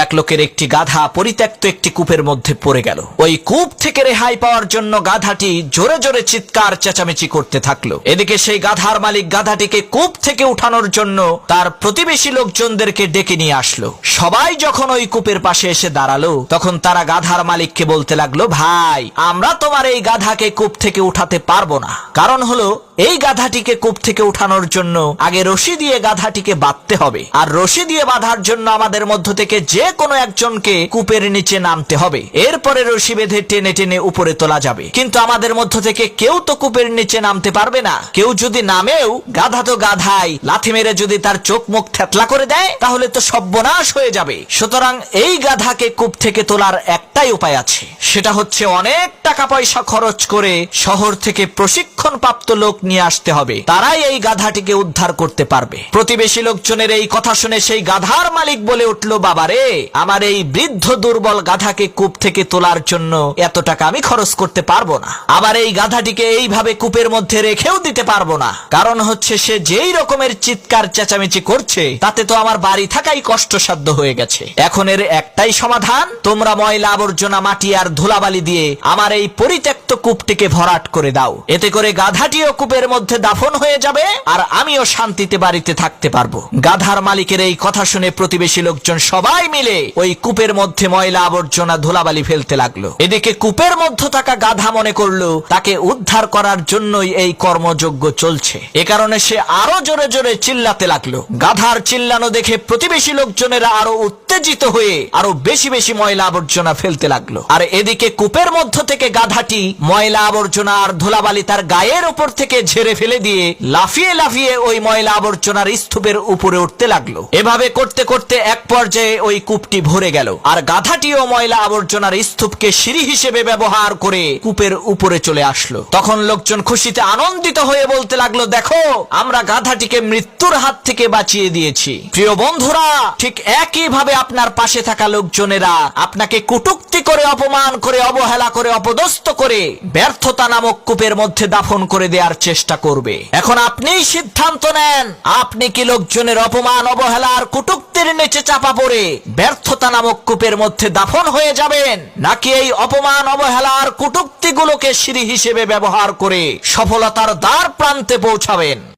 এক লোকের একটি গাধা পরিত্যক্ত একটি কূপের মধ্যে পড়ে গেল। ওই কূপ থেকে রেহাই পাওয়ার জন্য গাধাটি জোরে জোরে চিৎকার চেঁচামেচি করতে থাকলো। এদিকে সেই গাধার মালিক গাধাটিকে কূপ থেকে উঠানোর জন্য তার প্রতিবেশী লোকজনদেরকে ডেকে নিয়ে আসলো। সবাই যখন ওই কূপের পাশে এসে দাঁড়ালো, তখন তারা গাধার মালিককে বলতে লাগলো, ভাই, আমরা তোমার এই গাধাকে কূপ থেকে উঠাতে পারবো না। কারণ হলো, এই গাধাটিকে কূপ থেকে উঠানোর জন্য আগে রশি দিয়ে গাধাটিকে বাঁধতে হবে, আর রশি দিয়ে বাঁধার জন্য আমাদের মধ্য থেকে যে কোনো একজনকে কূপের নিচে নামতে হবে। এরপরে রশি বেঁধে টেনে টেনে উপরে তোলা যাবে। কিন্তু আমাদের মধ্য থেকে কেউ তো কূপের নিচে নামতে পারবে না। কেউ যদি নামেও, গাধা তো গাধাই, লাথি মেরে যদি তার চোখ মুখ থেতলা করে দেয়, তাহলে তো সর্বনাশ হয়ে যাবে। সুতরাং এই গাধাকে কূপ থেকে তোলার একটাই উপায় আছে, সেটা হচ্ছে অনেক টাকা পয়সা খরচ করে শহর থেকে প্রশিক্ষণপ্রাপ্ত লোক নিয়ে আসতে হবে। তারাই এই গাধাটিকে উদ্ধার করতে পারবে। প্রতিবেশী লোকজনের এই কথা শুনে সেই গাধার মালিক বলে উঠল, বাবারে, আমার এই বৃদ্ধ দুর্বল গাধাকে কূপ থেকে তোলার জন্য এত টাকা আমি খরচ করতে পারবো না। আবার এই গাধাটিকে এইভাবে কূপের মধ্যে রেখেও দিতে পারবো না। কারণ হচ্ছে, সে যেই রকমের চিৎকার চেঁচামেচি করছে, তাতে তো আমার বাড়ি থাকাই কষ্টসাধ্য হয়ে গেছে। এখন এর একটাই সমাধান, তোমরা ময়লা আবর্জনা, মাটি আর ধুলাবালি দিয়ে আমার এই পরিত্যক্ত কূপটিকে ভরাট করে দাও। এতে করে গাধাটিও কূপের মধ্যে দাফন হয়ে যাবে, আর আমিও শান্তিতে বাড়িতে থাকতে পারবো। গাধার মালিকের এই কথা শুনে প্রতিবেশী লোকজন সবাই মিলে ওই কূপের মধ্যে ময়লা আবর্জনা ধুলাবালি ফেলতে লাগলো। এদিকে কূপের মধ্যে থাকা গাধা মনে করলো তাকে উদ্ধার করার জন্যই এই কর্মযজ্ঞ চলছে। এ কারণে সে আরো জোরে জোরে চিল্লাতে লাগলো। গাধার চিল্লানো দেখে প্রতিবেশী লোকজনেরা আরো উত্তেজিত হয়ে আরো বেশি বেশি ময়লা আবর্জনা ফেলতে লাগলো। আর এদিকে কূপের মধ্য থেকে গাধাটি ময়লা আবর্জনা আর ধুলাবালি তার গায়ের উপর থেকে ঝেড়ে ফেলে দিয়ে লাফিয়ে লাফিয়ে ওই ময়লা আবর্জনার স্তূপের উপরে উঠতে লাগলো। এভাবে করতে করতে এক পর্যায়ে ওই কূপটি ভরে গেল, আর গাধাটিও ময়লা আবর্জনার স্তূপকে সিঁড়ি হিসেবে ব্যবহার করে কূপের উপরে চলে আসলো। তখন লোকজন খুশিতে আনন্দিত হয়ে বলতে লাগলো, দেখো, আমরা গাধাটিকে মৃত্যুর হাত থেকে বাঁচিয়ে দিয়েছি। প্রিয় বন্ধুরা, ঠিক একই ভাবে আপনার পাশে থাকা লোকজনেরা আপনাকে কটূক্তি করে, অপমান করে, অবহেলা করে, অপদস্থ করে ব্যর্থতা নামক কূপের মধ্যে দাফন করে দেওয়ার চেষ্টা করবে। এখন আপনিই সিদ্ধান্ত নেন, আপনি কি লোকজনের অপমান, অবহেলা আর কটূক্তির নিচে চাপা পড়ে ব্যর্থতা নামক কূপের মধ্যে দাফন হয়ে যাবেন, নাকি এই অপমান, অবহেলা আর কটূক্তিগুলোকে সিঁড়ি হিসেবে ব্যবহার করে সফলতার দ্বার প্রান্তে পৌঁছাবেন।